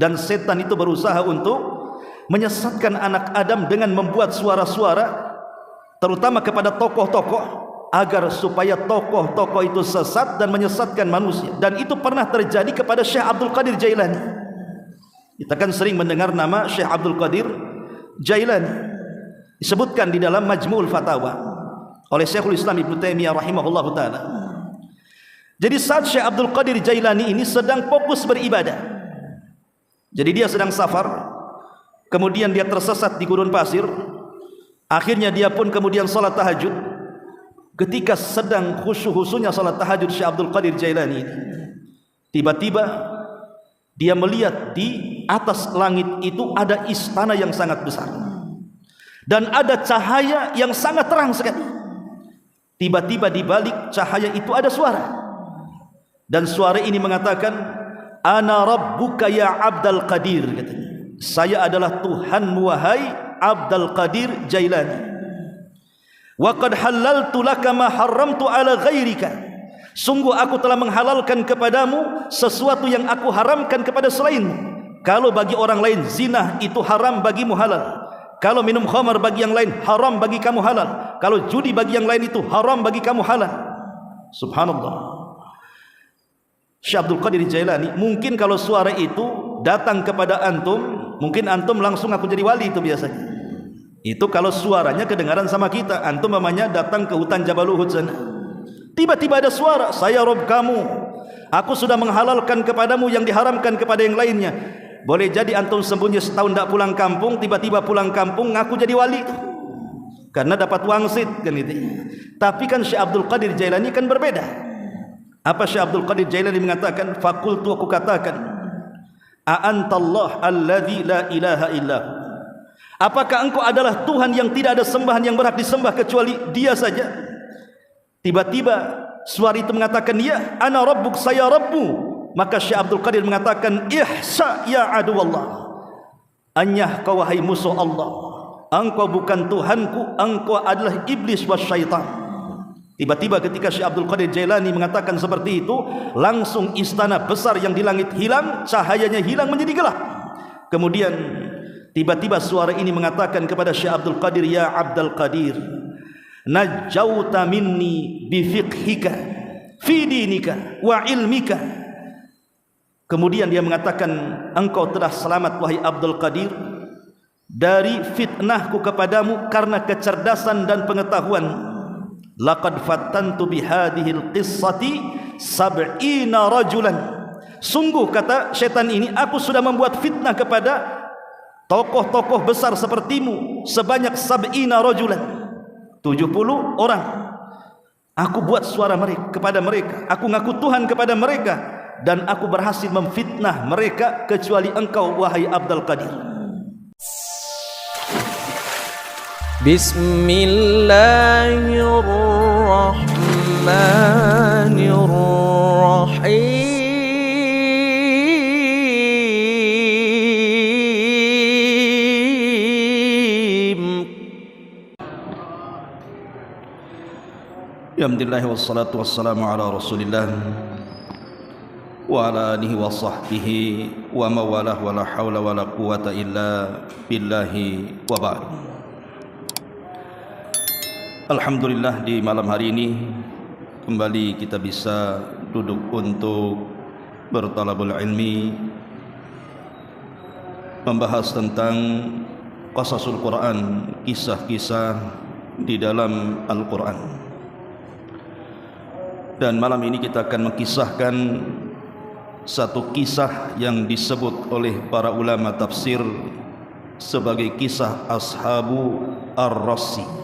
Dan setan itu berusaha untuk menyesatkan anak Adam dengan membuat suara-suara, terutama kepada tokoh-tokoh, agar supaya tokoh-tokoh itu sesat dan menyesatkan manusia. Dan itu pernah terjadi kepada Syekh Abdul Qadir Jailani. Kita kan sering mendengar nama Syekh Abdul Qadir Jailani, disebutkan di dalam Majmu'ul Fatawa oleh Syekhul Islam Ibnu Taimiyah rahimahullahu taala. Jadi saat Syekh Abdul Qadir Jailani ini sedang fokus beribadah, jadi dia sedang safar, kemudian dia tersesat di gurun pasir, akhirnya dia pun kemudian salat tahajud. Ketika sedang khusyuk-khusyuknya salat tahajud Syekh Abdul Qadir Jailani, tiba-tiba dia melihat di atas langit itu ada istana yang sangat besar dan ada cahaya yang sangat terang sekali. Tiba-tiba di balik cahaya itu ada suara, dan suara ini mengatakan, "Ana rabbuka ya Abdul Qadir," katanya. Saya adalah Tuhanmu wahai Abdul Qadir Jailani. "Wa qad halaltu laka ma haramtu ala ghairika." Sungguh aku telah menghalalkan kepadamu sesuatu yang aku haramkan kepada selainmu. Kalau bagi orang lain zina itu haram, bagimu halal. Kalau minum khamar bagi yang lain haram, bagi kamu halal. Kalau judi bagi yang lain itu haram, bagi kamu halal. Subhanallah. Syekh Abdul Qadir Jailani, mungkin kalau suara itu datang kepada antum, mungkin antum langsung aku jadi wali itu biasanya. Itu kalau suaranya kedengaran sama kita. Antum mamanya datang ke hutan Jabal Uhud sana, tiba-tiba ada suara, "Saya Rob kamu, aku sudah menghalalkan kepadamu yang diharamkan kepada yang lainnya." Boleh jadi antum sembunyi setahun tak pulang kampung, tiba-tiba pulang kampung ngaku jadi wali karena dapat wangsit kan itu. Tapi kan Syekh Abdul Qadir Jailani kan berbeda. Apa Syekh Abdul Qadir Jailani mengatakan? "Fakultu," aku katakan, "A antallah alladzi la ilaha illahu." Apakah engkau adalah Tuhan yang tidak ada sembahan yang berhak disembah kecuali Dia saja? Tiba-tiba suara itu mengatakan, "Ya, ana rabbuk, saya Rabbu." Maka Syekh Abdul Qadir mengatakan, "Ihsa ya aduwallah." Anyah kau wahai musuh Allah, engkau bukan Tuhanku, engkau adalah iblis was syaitan. Tiba-tiba ketika Syekh Abdul Qadir Jailani mengatakan seperti itu, langsung istana besar yang di langit hilang, cahayanya hilang menjadi gelap. Kemudian tiba-tiba suara ini mengatakan kepada Syekh Abdul Qadir, "Ya Abdul Qadir, najauta minni bifiqhika fi dinika wa ilmika." Kemudian dia mengatakan, "Engkau telah selamat wahai Abdul Qadir dari fitnahku kepadamu karena kecerdasan dan pengetahuan. Laqad fattantu bihadhil qissati sab'ina rajulan." Sungguh, kata setan ini, aku sudah membuat fitnah kepada tokoh-tokoh besar sepertimu sebanyak sab'ina rajulan, 70 orang. Aku buat suara mereka kepada mereka, aku ngaku Tuhan kepada mereka, dan aku berhasil memfitnah mereka kecuali engkau wahai Abdul Qadir. Bismillahirrahmanirrahim. Alhamdulillah wassalatu wassalamu ala Rasulillah wa ala alihi wa sahbihi wa mawalah wa la hawla wa la quwata illa billahi wa ba'd. Alhamdulillah, di malam hari ini kembali kita bisa duduk untuk bertalabul ilmi, membahas tentang qasasul Quran, kisah-kisah di dalam Al-Quran. Dan malam ini kita akan mengkisahkan satu kisah yang disebut oleh para ulama tafsir sebagai kisah Ashabu Ar-Rassi,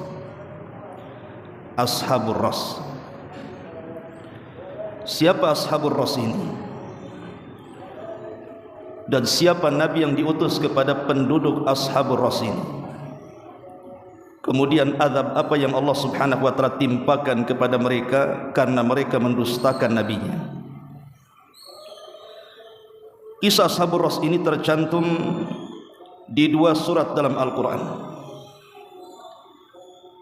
Ashabur Rass. Siapa Ashabur Rass ini? Dan siapa Nabi yang diutus kepada penduduk Ashabur Rass ini? Kemudian azab apa yang Allah subhanahu wa ta'ala timpakan kepada mereka karena mereka mendustakan nabinya. Kisah Ashabur Rass ini tercantum di 2 surat dalam Al-Quran.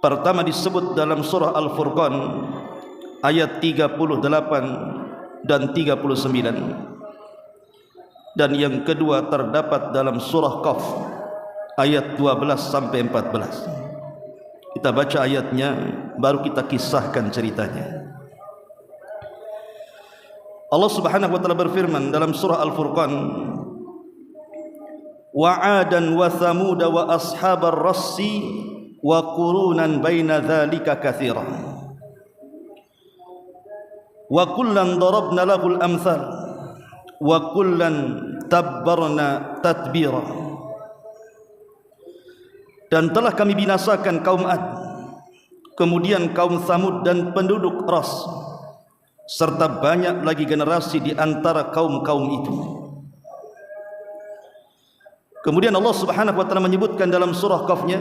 Pertama disebut dalam surah Al-Furqan ayat 38 dan 39. dan yang kedua terdapat dalam surah Qaf ayat 12 sampai 14. Kita baca ayatnya, baru kita kisahkan ceritanya. Allah Subhanahu wa taala berfirman dalam surah Al-Furqan, wa 'adan wa thamud wa ashabar rassi wa qurunan baina dzalika katsira wa kullan darabna lahul amsal wa kullan tabbarna tatbira. Dan telah kami binasakan kaum Ad, kemudian kaum Thamud dan penduduk Ras, serta banyak lagi generasi di antara kaum-kaum itu. Kemudian Allah Subhanahu wa taala menyebutkan dalam surah Qaf-nya,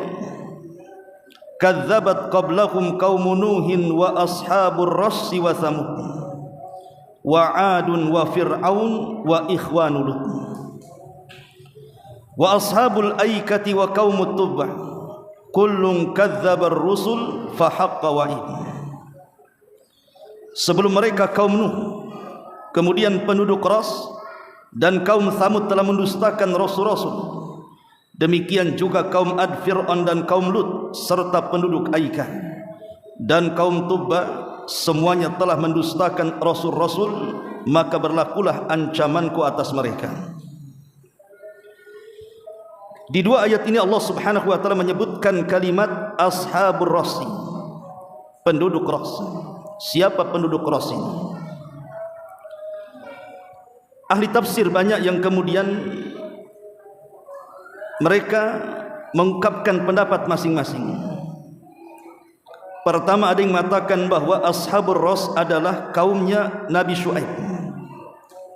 kadzabat qablahum qaum nuhin wa ashabur rassi wa thamud wa 'adun wa fir'aun wa ikhwanu lut wa ashabul aikati wa qaumut tubbah kullun kadzabar rusul fa haqqa wa'id. Sebelum mereka kaum Nuh, kemudian penduduk Ras dan kaum Thamud telah mendustakan rasul-rasul. Demikian juga kaum Ad, Fir'aun dan kaum Lut serta penduduk Aikah dan kaum Tubbah, semuanya telah mendustakan rasul-rasul, maka berlakulah ancamanku atas mereka. Di dua ayat ini Allah Subhanahu wa taala menyebutkan kalimat ashabur rassi, penduduk Ras. Siapa penduduk Ras ini? Ahli tafsir banyak yang kemudian mereka mengungkapkan pendapat masing-masing. Pertama, ada yang mengatakan bahwa ashabur Ras adalah kaumnya Nabi Syuaib.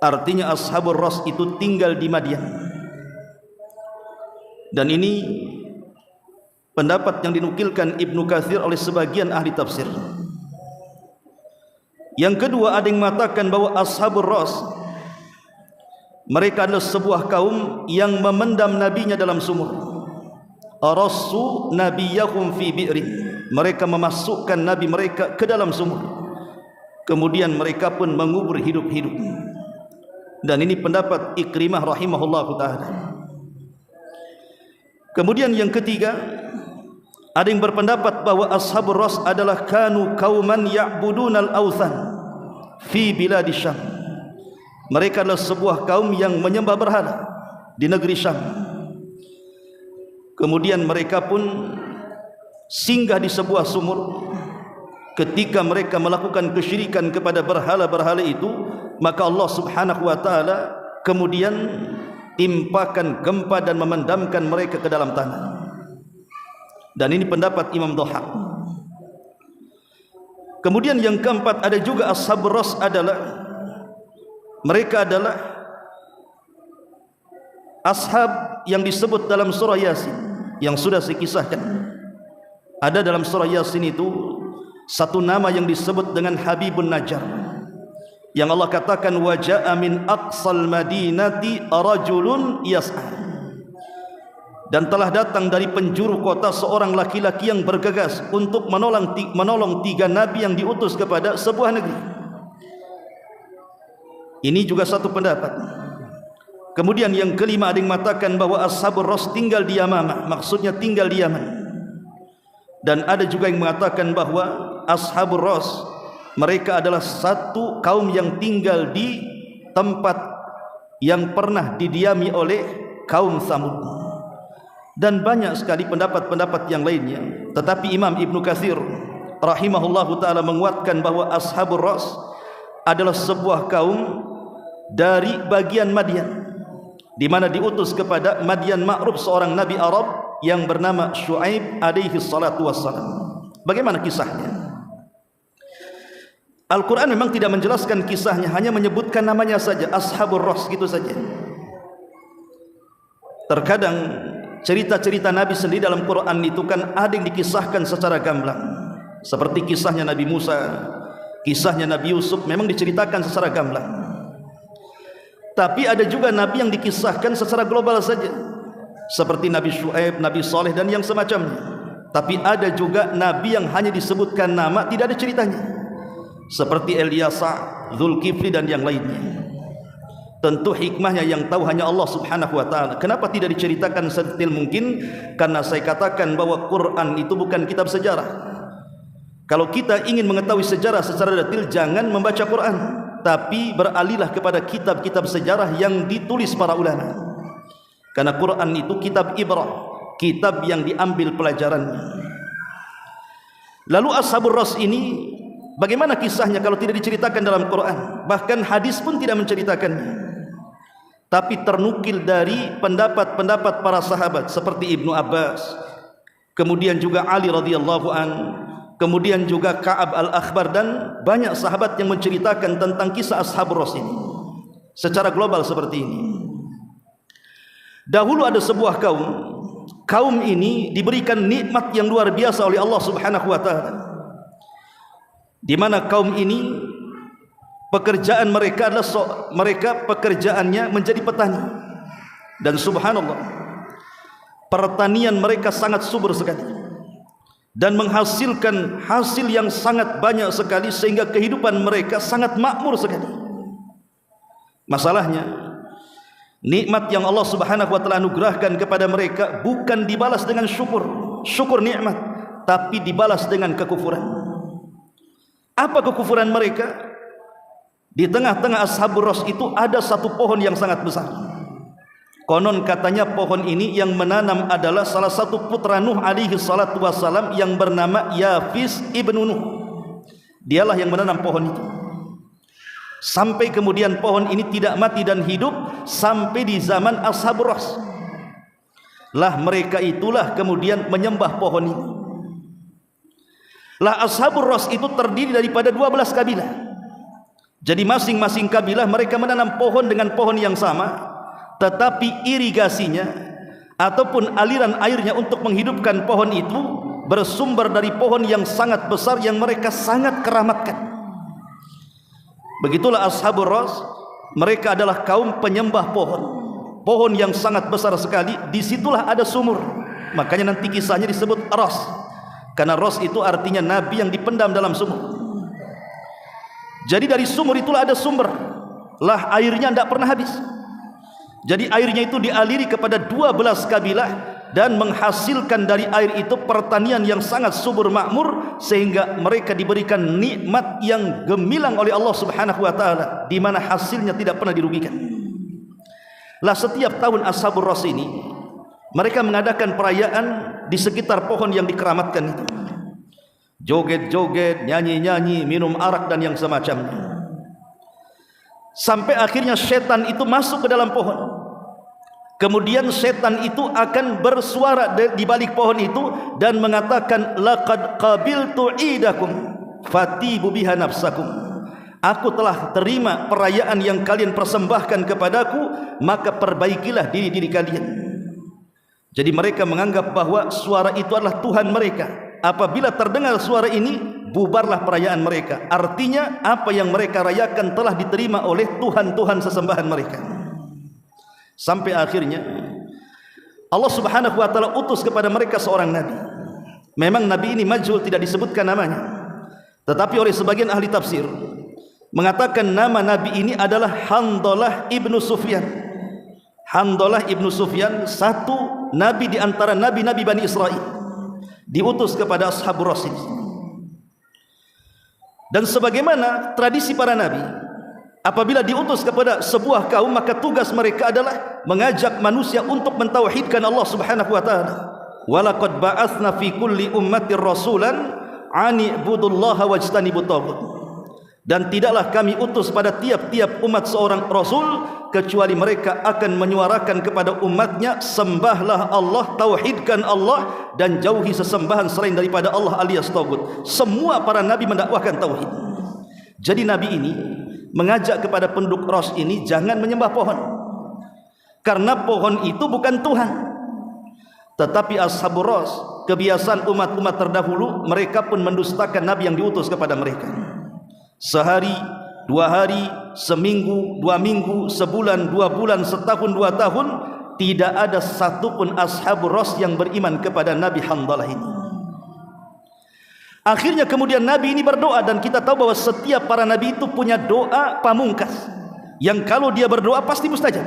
Artinya ashabur Ras itu tinggal di Madian. Dan ini pendapat yang dinukilkan Ibnu Katsir oleh sebagian ahli tafsir. Yang kedua, ada yang mengatakan bahwa ashabur Ras mereka adalah sebuah kaum yang memendam nabinya dalam sumur. Arassu nabiyahum fi bi'rin, mereka memasukkan nabi mereka ke dalam sumur, kemudian mereka pun mengubur hidup-hidup. Dan ini pendapat Ikrimah rahimahullahu ta'ala. Kemudian yang ketiga, ada yang berpendapat bahwa ashabur Ras adalah kanu kauman ya'budunal awthan fi biladi Syam. Mereka adalah sebuah kaum yang menyembah berhala di negeri Syam. Kemudian mereka pun singgah di sebuah sumur. Ketika mereka melakukan kesyirikan kepada berhala-berhala itu, maka Allah Subhanahu wa taala kemudian timpakan gempa dan memendamkan mereka ke dalam tanah. Dan ini pendapat Imam Dhahak. Kemudian yang keempat, ada juga ashabur Ras adalah mereka adalah ashab yang disebut dalam surah Yasin yang sudah saya kisahkan. Ada dalam surah Yasin itu satu nama yang disebut dengan Habibun Najjar, yang Allah katakan wa ja'a min aqsal madinati rajulun yas'a, dan telah datang dari penjuru kota seorang laki-laki yang bergegas untuk menolong tiga nabi yang diutus kepada sebuah negeri. Ini juga satu pendapat. Kemudian yang kelima, ada yang mengatakan bahwa ashabur Ras tinggal di Yamamah, maksudnya tinggal di Yaman. Dan ada juga yang mengatakan bahwa ashabur Ras mereka adalah satu kaum yang tinggal di tempat yang pernah didiami oleh kaum Tsamud. Dan banyak sekali pendapat-pendapat yang lainnya. Tetapi Imam Ibnu Katsir rahimahullahu ta'ala menguatkan bahwa ashabur Ras adalah sebuah kaum dari bagian Madian, di mana diutus kepada Madian Ma'ruf seorang nabi Arab yang bernama Syuaib alaihi salatu wassalam. Bagaimana kisahnya? Al-Quran memang tidak menjelaskan kisahnya, hanya menyebutkan namanya saja, ashabur Ras, gitu saja. Terkadang cerita-cerita Nabi sendiri dalam Quran itu kan ada yang dikisahkan secara gamblang, seperti kisahnya Nabi Musa, kisahnya Nabi Yusuf memang diceritakan secara gamblang. Tapi ada juga Nabi yang dikisahkan secara global saja, seperti Nabi Syuaib, Nabi Saleh dan yang semacamnya. Tapi ada juga Nabi yang hanya disebutkan nama, tidak ada ceritanya, seperti Ilyasa, Zulkifli dan yang lainnya. Tentu hikmahnya yang tahu hanya Allah Subhanahu wa taala. Kenapa tidak diceritakan sedetail mungkin? Karena saya katakan bahwa Quran itu bukan kitab sejarah. Kalau kita ingin mengetahui sejarah secara detail, jangan membaca Quran, tapi beralihlah kepada kitab-kitab sejarah yang ditulis para ulama. Karena Quran itu kitab ibrah, kitab yang diambil pelajarannya. Lalu Ashabur Ras ini bagaimana kisahnya kalau tidak diceritakan dalam Quran? Bahkan hadis pun tidak menceritakannya. Tapi ternukil dari pendapat-pendapat para sahabat seperti Ibnu Abbas, kemudian juga Ali radhiyallahu an, kemudian juga Ka'ab al-Akhbar, dan banyak sahabat yang menceritakan tentang kisah Ashabur Ras ini secara global seperti ini. Dahulu ada sebuah kaum ini diberikan nikmat yang luar biasa oleh Allah Subhanahu wa taala, di mana kaum ini pekerjaan mereka adalah pekerjaannya menjadi petani, dan subhanallah pertanian mereka sangat subur sekali dan menghasilkan hasil yang sangat banyak sekali, sehingga kehidupan mereka sangat makmur sekali. Masalahnya nikmat yang Allah Subhanahu wa taala anugerahkan kepada mereka bukan dibalas dengan syukur nikmat, tapi dibalas dengan kekufuran. Apa kekufuran mereka? Di tengah-tengah Ashabur Ras itu ada satu pohon yang sangat besar. Konon katanya pohon ini yang menanam adalah salah satu putra Nuh alaihi salatu wassalam yang bernama Yafis ibnu Nuh. Dialah yang menanam pohon itu. Sampai kemudian pohon ini tidak mati dan hidup sampai di zaman Ashabur Ras. Lah mereka itulah kemudian menyembah pohon ini. Lah Ashabur Ras itu terdiri daripada 12 kabilah. Jadi masing-masing kabilah mereka menanam pohon dengan pohon yang sama, tetapi irigasinya ataupun aliran airnya untuk menghidupkan pohon itu bersumber dari pohon yang sangat besar yang mereka sangat keramatkan. Begitulah Ashabur Ras, mereka adalah kaum penyembah pohon yang sangat besar sekali. Disitulah ada sumur, makanya nanti kisahnya disebut Ras, karena Ras itu artinya nabi yang dipendam dalam sumur. Jadi dari sumur itulah ada sumber, lah airnya tidak pernah habis. Jadi airnya itu dialiri kepada 12 kabilah dan menghasilkan dari air itu pertanian yang sangat subur makmur, sehingga mereka diberikan nikmat yang gemilang oleh Allah Subhanahu wa taala, di mana hasilnya tidak pernah dirugikan. Lah setiap tahun Ashabur Ras ini mereka mengadakan perayaan di sekitar pohon yang dikeramatkan itu. Joget-joget, nyanyi-nyanyi, minum arak dan yang semacamnya. Sampai akhirnya setan itu masuk ke dalam pohon. Kemudian setan itu akan bersuara di balik pohon itu dan mengatakan, laqad qabiltu idakum fatibu biha nafsakum. Aku telah terima perayaan yang kalian persembahkan kepadaku, maka perbaikilah diri-diri kalian. Jadi mereka menganggap bahwa suara itu adalah Tuhan mereka. Apabila terdengar suara ini, bubarlah perayaan mereka. Artinya apa yang mereka rayakan telah diterima oleh Tuhan-Tuhan sesembahan mereka. Sampai akhirnya Allah Subhanahu wa taala utus kepada mereka seorang nabi. Memang nabi ini majhul, tidak disebutkan namanya, tetapi oleh sebagian ahli tafsir mengatakan nama nabi ini adalah Handalah ibnu Sufyan. Handalah ibnu Sufyan, satu nabi di antara nabi-nabi Bani Israel, diutus kepada Ashabur Ras. Dan sebagaimana tradisi para nabi, apabila diutus kepada sebuah kaum, maka tugas mereka adalah mengajak manusia untuk mentauhidkan Allah Subhanahu wa taala. Walaqad ba'atsna fi kulli ummatin rasulan an ibudullaha wajtanibut taghut. Dan tidaklah kami utus pada tiap-tiap umat seorang rasul, kecuali mereka akan menyuarakan kepada umatnya, sembahlah Allah, tauhidkan Allah, dan jauhi sesembahan selain daripada Allah alias tagut. Semua para nabi mendakwahkan tauhid. Jadi nabi ini mengajak kepada penduduk Ras ini jangan menyembah pohon, karena pohon itu bukan Tuhan. Tetapi Ashabur Ras, kebiasaan umat-umat terdahulu, mereka pun mendustakan nabi yang diutus kepada mereka. Sehari, 2 hari, seminggu, 2 minggu, sebulan, 2 bulan, setahun, 2 tahun, tidak ada satupun Ashabur Ras yang beriman kepada Nabi Handalah ini. Akhirnya kemudian Nabi ini berdoa, dan kita tahu bahwa setiap para Nabi itu punya doa pamungkas. yang kalau dia berdoa pasti mustajab.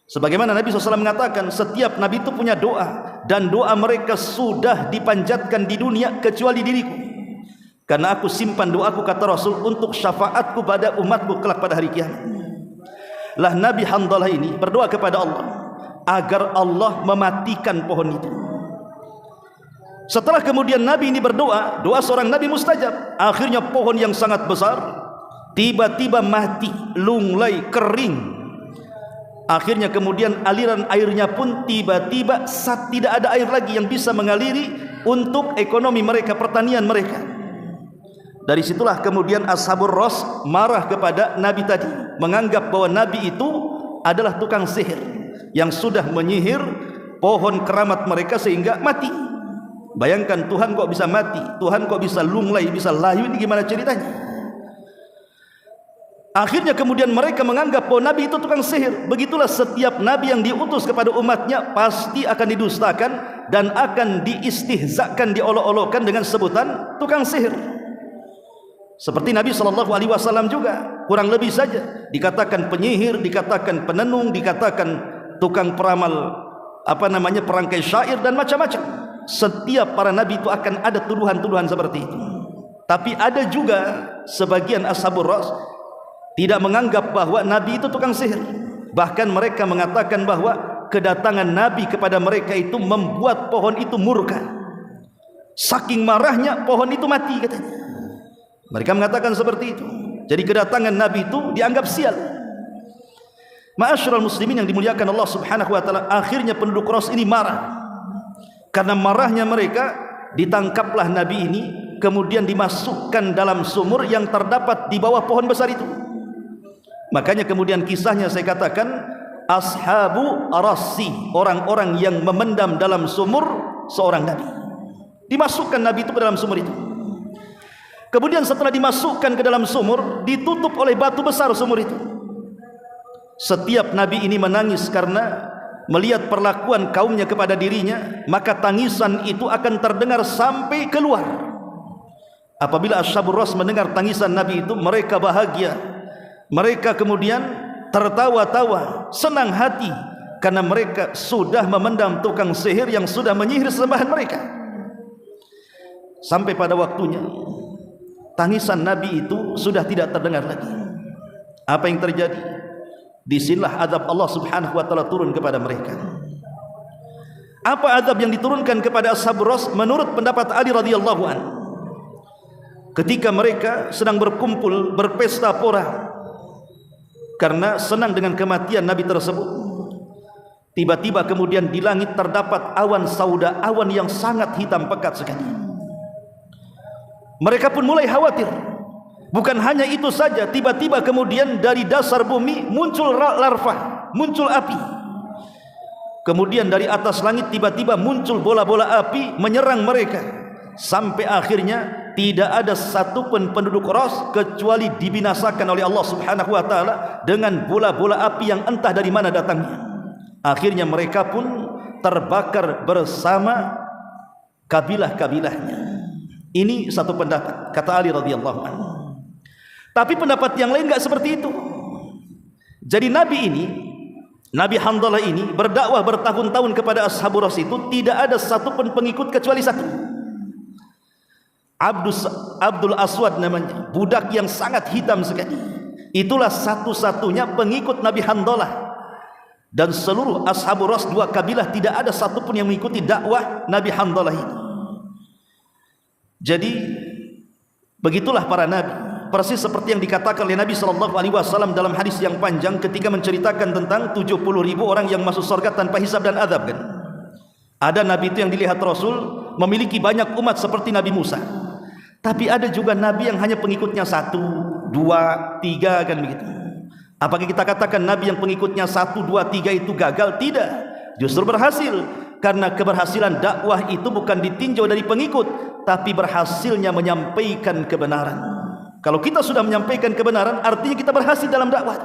Sebagaimana Nabi SAW mengatakan, setiap Nabi itu punya doa, dan doa mereka sudah dipanjatkan di dunia kecuali diriku, karena aku simpan doaku, kata Rasul, untuk syafaatku pada umatku kelak pada hari kiamat. Lah Nabi Handalah ini berdoa kepada Allah agar Allah mematikan pohon itu. Setelah kemudian Nabi ini berdoa, doa seorang Nabi mustajab. Akhirnya pohon yang sangat besar tiba-tiba mati, lunglai, kering. Akhirnya kemudian aliran airnya pun tiba-tiba tidak ada air lagi yang bisa mengaliri untuk ekonomi mereka, pertanian mereka. Dari situlah kemudian Ashabur Ras marah kepada Nabi tadi, menganggap bahwa Nabi itu adalah tukang sihir yang sudah menyihir pohon keramat mereka sehingga mati. Bayangkan, Tuhan kok bisa mati, Tuhan kok bisa lunglai, bisa layu, ini gimana ceritanya? Akhirnya kemudian mereka menganggap bahwa Nabi itu tukang sihir. Begitulah setiap Nabi yang diutus kepada umatnya pasti akan didustakan dan akan diistihzakan, diolok-olokkan dengan sebutan tukang sihir. Seperti Nabi SAW juga, kurang lebih saja dikatakan penyihir, dikatakan penenung, dikatakan tukang peramal, perangkai syair dan macam-macam. Setiap para Nabi itu akan ada tuduhan-tuduhan seperti itu. Tapi ada juga sebagian Ashabur Ras tidak menganggap bahwa Nabi itu tukang sihir. Bahkan mereka mengatakan bahwa kedatangan Nabi kepada mereka itu membuat pohon itu murka. Saking marahnya pohon itu mati, katanya. Mereka mengatakan seperti itu. Jadi kedatangan Nabi itu dianggap sial. Ma'asyiral muslimin yang dimuliakan Allah Subhanahu wa taala, akhirnya penduduk Ras ini marah. Karena marahnya mereka, ditangkaplah Nabi ini, kemudian dimasukkan dalam sumur yang terdapat di bawah pohon besar itu. Makanya kemudian kisahnya saya katakan ashabu arasi, orang-orang yang memendam dalam sumur seorang Nabi. Dimasukkan Nabi itu ke dalam sumur itu. Kemudian setelah dimasukkan ke dalam sumur, ditutup oleh batu besar sumur itu. Setiap Nabi ini menangis karena melihat perlakuan kaumnya kepada dirinya, maka tangisan itu akan terdengar sampai keluar. Apabila Ashabur Ras mendengar tangisan Nabi itu, mereka bahagia. Mereka kemudian tertawa-tawa, senang hati, karena mereka sudah memendam tukang sihir yang sudah menyihir sembahan mereka. Sampai pada waktunya tangisan Nabi itu sudah tidak terdengar lagi. Apa yang terjadi? Disinilah azab Allah Subhanahu wa taala turun kepada mereka. Apa azab yang diturunkan kepada Ashabur Ras? Menurut pendapat Ali radhiyallahu an, ketika mereka sedang berkumpul berpesta pora karena senang dengan kematian Nabi tersebut, tiba-tiba kemudian di langit terdapat awan sauda, awan yang sangat hitam pekat sekali. Mereka pun mulai khawatir. Bukan hanya itu saja, tiba-tiba kemudian dari dasar bumi muncul larva, muncul api. Kemudian dari atas langit tiba-tiba muncul bola-bola api menyerang mereka. Sampai akhirnya tidak ada satupun penduduk Ras kecuali dibinasakan oleh Allah Subhanahu wa taala dengan bola-bola api yang entah dari mana datangnya. Akhirnya mereka pun terbakar bersama kabilah-kabilahnya. Ini satu pendapat, kata Ali radhiyallahu anhu. Tapi pendapat yang lain enggak seperti itu. Jadi Nabi Handalah ini berdakwah bertahun-tahun kepada Ashabur Ras itu, tidak ada satupun pengikut kecuali satu. Abdul Aswad namanya, budak yang sangat hitam sekali. Itulah satu-satunya pengikut Nabi Handalah. Dan seluruh Ashabur Ras, dua kabilah, tidak ada satupun yang mengikuti dakwah Nabi Handalah ini. Jadi begitulah para nabi, persis seperti yang dikatakan oleh Nabi SAW dalam hadis yang panjang ketika menceritakan tentang 70.000 orang yang masuk surga tanpa hisab dan azab, kan? Ada nabi itu yang dilihat Rasul memiliki banyak umat seperti Nabi Musa. Tapi ada juga nabi yang hanya pengikutnya 1, 2, 3, kan begitu. Apakah kita katakan nabi yang pengikutnya 1, 2, 3 itu gagal? Tidak, justru berhasil. Karena keberhasilan dakwah itu bukan ditinjau dari pengikut, tapi berhasilnya menyampaikan kebenaran. Kalau kita sudah menyampaikan kebenaran, artinya kita berhasil dalam dakwah.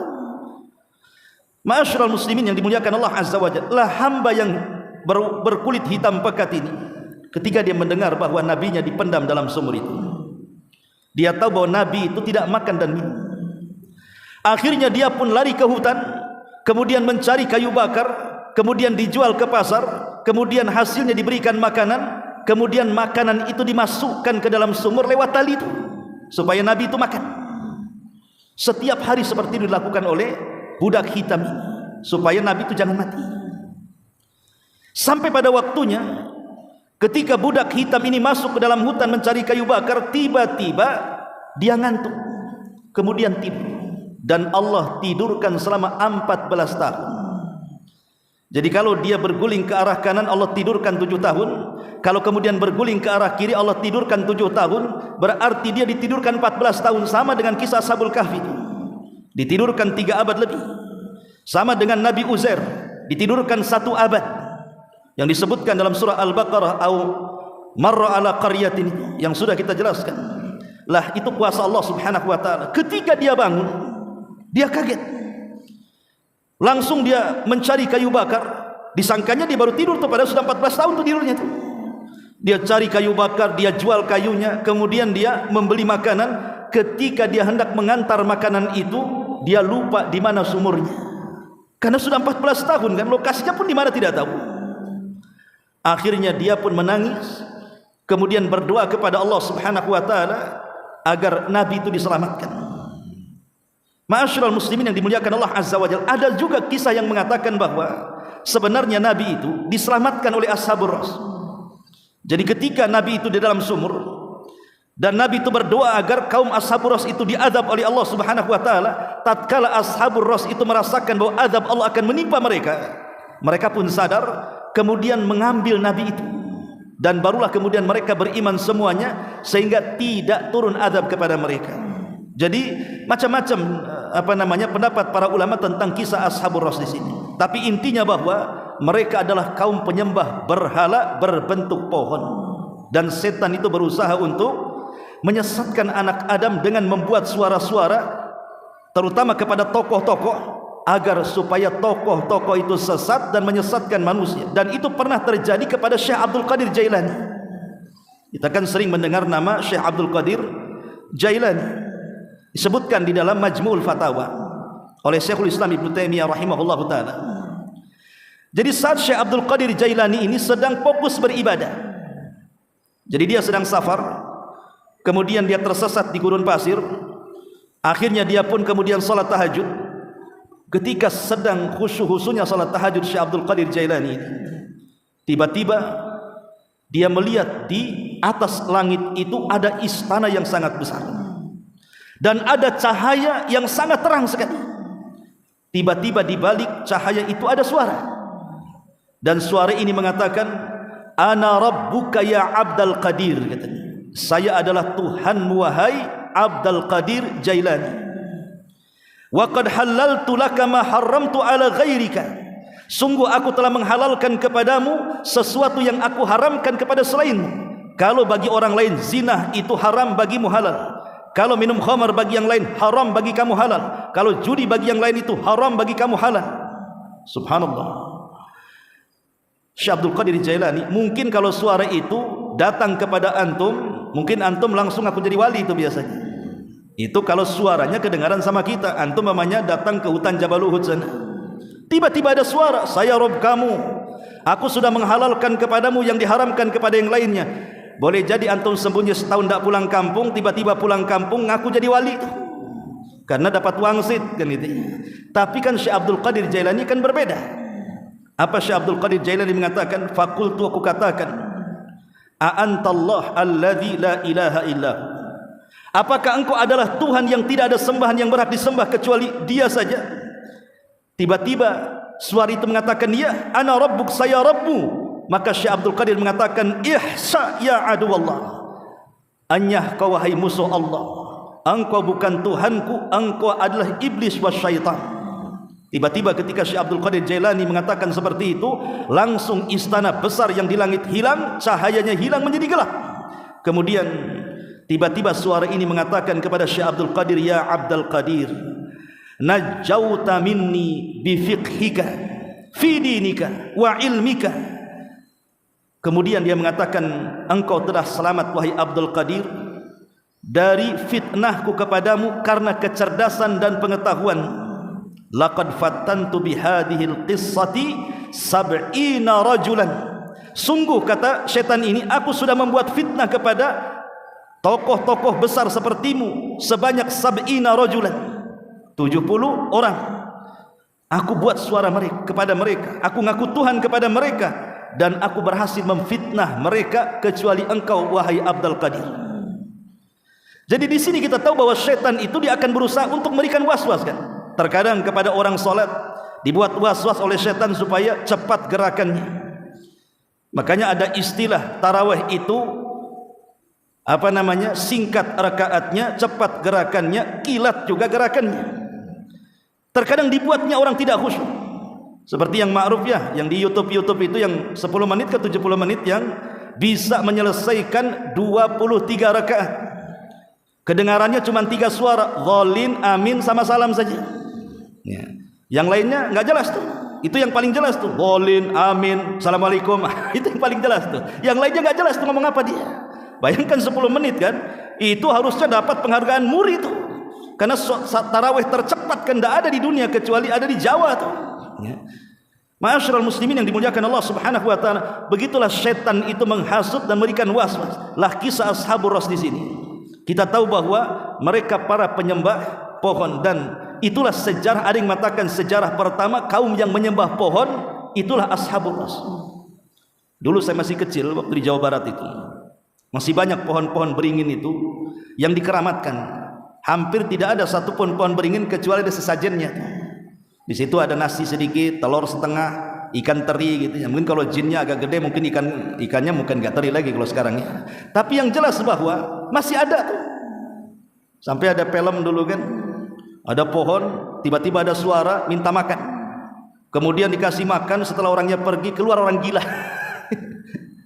Ma'asyiral muslimin yang dimuliakan Allah Azza wa Jalla, hamba yang berkulit hitam pekat ini, ketika dia mendengar bahwa nabinya dipendam dalam sumur itu, dia tahu bahwa nabi itu tidak makan dan minum. Akhirnya dia pun lari ke hutan, kemudian mencari kayu bakar, kemudian dijual ke pasar, kemudian hasilnya diberikan makanan, kemudian makanan itu dimasukkan ke dalam sumur lewat tali itu supaya Nabi itu makan. Setiap hari seperti itu dilakukan oleh budak hitam ini supaya Nabi itu jangan mati. Sampai pada waktunya ketika budak hitam ini masuk ke dalam hutan mencari kayu bakar, tiba-tiba dia ngantuk, kemudian tidur, dan Allah tidurkan selama 14 tahun. Jadi kalau dia berguling ke arah kanan, Allah tidurkan 7 tahun. Kalau kemudian berguling ke arah kiri, Allah tidurkan 7 tahun. Berarti dia ditidurkan 14 tahun. Sama dengan kisah Ashabul Kahfi, ditidurkan 3 abad lebih. Sama dengan Nabi Uzair, ditidurkan 1 abad, yang disebutkan dalam surah Al-Baqarah, au marra ala qaryatin, yang sudah kita jelaskan. Lah itu kuasa Allah subhanahu wa ta'ala. Ketika dia bangun, dia kaget, langsung dia mencari kayu bakar. Disangkanya dia baru tidur tuh, padahal sudah 14 tahun tuh tidurnya tuh. Dia cari kayu bakar, dia jual kayunya, kemudian dia membeli makanan. Ketika dia hendak mengantar makanan itu, dia lupa di mana sumurnya, karena sudah 14 tahun kan, lokasinya pun di mana tidak tahu. Akhirnya dia pun menangis, kemudian berdoa kepada Allah subhanahu wa ta'ala agar Nabi itu diselamatkan. Ma'asyiral muslimin yang dimuliakan Allah azza wa jalla, ada juga kisah yang mengatakan bahwa sebenarnya Nabi itu diselamatkan oleh Ashabur Ras. Jadi ketika Nabi itu di dalam sumur, dan Nabi itu berdoa agar kaum Ashabur Ras itu diadab oleh Allah subhanahu wa ta'ala, tatkala Ashabur Ras itu merasakan bahwa adab Allah akan menimpa mereka, mereka pun sadar, kemudian mengambil Nabi itu, dan barulah kemudian mereka beriman semuanya, sehingga tidak turun adab kepada mereka. Jadi macam-macam pendapat para ulama tentang kisah Ashabur Ras di sini. Tapi intinya bahwa mereka adalah kaum penyembah berhala berbentuk pohon, dan setan itu berusaha untuk menyesatkan anak Adam dengan membuat suara-suara, terutama kepada tokoh-tokoh, agar supaya tokoh-tokoh itu sesat dan menyesatkan manusia. Dan itu pernah terjadi kepada Syekh Abdul Qadir Jailani. Kita kan sering mendengar nama Syekh Abdul Qadir Jailani, disebutkan di dalam Majmu'ul Fatawa oleh Syekhul Islam Ibnu Taimiyah rahimahullahu taala. Jadi saat Syekh Abdul Qadir Jailani ini sedang fokus beribadah, jadi dia sedang safar, kemudian dia tersesat di gurun pasir. Akhirnya dia pun kemudian salat tahajud. Ketika sedang khusyuk-khusyuknya salat tahajud Syekh Abdul Qadir Jailani, tiba-tiba dia melihat di atas langit itu ada istana yang sangat besar, dan ada cahaya yang sangat terang sekali. Tiba-tiba di balik cahaya itu ada suara, dan suara ini mengatakan, "Ana rabbuka ya Abdul Qadir," katanya, "Saya adalah Tuhanmu wahai Abdul Qadir Jailani. Wa qad halaltu laka ma haramtu ala ghairika." Sungguh aku telah menghalalkan kepadamu sesuatu yang aku haramkan kepada selainmu. Kalau bagi orang lain zina itu haram, bagimu halal. Kalau minum khamar bagi yang lain haram, bagi kamu halal. Kalau judi bagi yang lain itu haram, bagi kamu halal. Subhanallah. Syekh Abdul Qadir Jailani, mungkin kalau suara itu datang kepada antum, mungkin antum langsung aku jadi wali itu biasanya. Itu kalau suaranya kedengaran sama kita. Antum namanya datang ke hutan Jabal Uhud sana, tiba-tiba ada suara, "Saya Rob kamu, aku sudah menghalalkan kepadamu yang diharamkan kepada yang lainnya." Boleh jadi antum sembunyi setahun tak pulang kampung, tiba-tiba pulang kampung ngaku jadi wali itu, karena dapat wangsit kan itu. Tapi kan Syekh Abdul Qadir Jailani kan berbeda. Apa Syekh Abdul Qadir Jailani mengatakan? Fakultu, aku katakan, "A antallah alladzi la ilaha illahu." Apakah engkau adalah Tuhan yang tidak ada sembahan yang berhak disembah kecuali Dia saja? Tiba-tiba suara itu mengatakan, "Ya, ana rabbuk, saya Rabbu." Maka Syekh Abdul Qadir mengatakan, "Ihsa ya aduwallah." Anyah kau wahai musuh Allah, engkau bukan Tuhanku, engkau adalah iblis wa syaitan. Tiba-tiba ketika Syekh Abdul Qadir Jailani mengatakan seperti itu, langsung istana besar yang di langit hilang, cahayanya hilang menjadi gelap. Kemudian tiba-tiba suara ini mengatakan kepada Syekh Abdul Qadir, "Ya Abdul Qadir, najauta minni bifiqhika fi dinika wa ilmika." Kemudian dia mengatakan, "Engkau telah selamat wahai Abdul Qadir dari fitnahku kepadamu karena kecerdasan dan pengetahuan. Laqad fattantu bihadhil qissati sab'ina rajulan. Sungguh kata syaitan ini, aku sudah membuat fitnah kepada tokoh-tokoh besar sepertimu sebanyak sab'ina rajulan, 70 orang. Aku buat suara mereka kepada mereka, aku ngaku Tuhan kepada mereka, dan aku berhasil memfitnah mereka kecuali engkau wahai Abdul Qadir. Jadi di sini kita tahu bahwa syaitan itu dia akan berusaha untuk memberikan was-was kan. Terkadang kepada orang salat dibuat was-was oleh syaitan supaya cepat gerakannya. Makanya ada istilah tarawih itu singkat rakaatnya, cepat gerakannya, kilat juga gerakannya. Terkadang dibuatnya orang tidak khusyuk. Seperti yang ma'ruf ya, yang di YouTube itu yang 10 menit ke 70 menit yang bisa menyelesaikan 23 rakaat. Kedengarannya cuma 3 suara, dhalin, amin sama salam saja. Ya. Yang lainnya enggak jelas tuh. Itu yang paling jelas tuh. Dhalin, amin, assalamualaikum. Itu yang paling jelas tuh. Yang lainnya enggak jelas tuh ngomong apa dia. Bayangkan 10 menit kan, itu harusnya dapat penghargaan muri itu. Karena tarawih tercepat kan tidak ada di dunia kecuali ada di Jawa tuh. Ya. Ma'asyiral muslimin yang dimuliakan Allah Subhanahu wa taala, begitulah syaitan itu menghasut dan memberikan was-was. Lah kisah Ashabur Ras di sini. Kita tahu bahwa mereka para penyembah pohon, dan itulah sejarah, ada yang mengatakan sejarah pertama kaum yang menyembah pohon itulah Ashabur Ras. Dulu saya masih kecil waktu di Jawa Barat itu. Masih banyak pohon-pohon beringin itu yang dikeramatkan. Hampir tidak ada satupun pohon beringin kecuali ada sesajennya. Di situ ada nasi sedikit, telur setengah, ikan teri gitu. Mungkin kalau jinnya agak gede mungkin ikannya mungkin enggak teri lagi kalau sekarang ya. Tapi yang jelas bahwa masih ada tuh. Sampai ada film dulu kan. Ada pohon, tiba-tiba ada suara minta makan. Kemudian dikasih makan, setelah orangnya pergi keluar orang gila.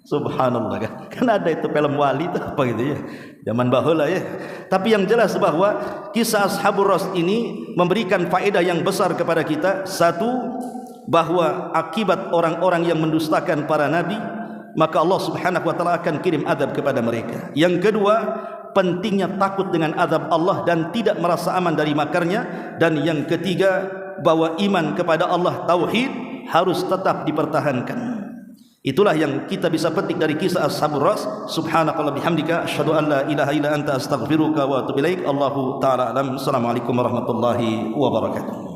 Subhanallah kan. Kan ada itu film wali itu apa gitu ya. Zaman bahula ya. Tapi yang jelas bahwa kisah Ashabur Ras ini memberikan faedah yang besar kepada kita. Satu, bahwa akibat orang-orang yang mendustakan para nabi, maka Allah Subhanahu wa taala akan kirim azab kepada mereka. Yang kedua, pentingnya takut dengan azab Allah dan tidak merasa aman dari makarnya. Dan yang ketiga, bahwa iman kepada Allah, tauhid harus tetap dipertahankan. Itulah yang kita bisa petik dari kisah Ashabur Ras. Subhanakallah bihamdika asyhadu an la ilaha illa anta astaghfiruka wa atubu ilaik. Allahu taala alam. Assalamualaikum warahmatullahi wabarakatuh.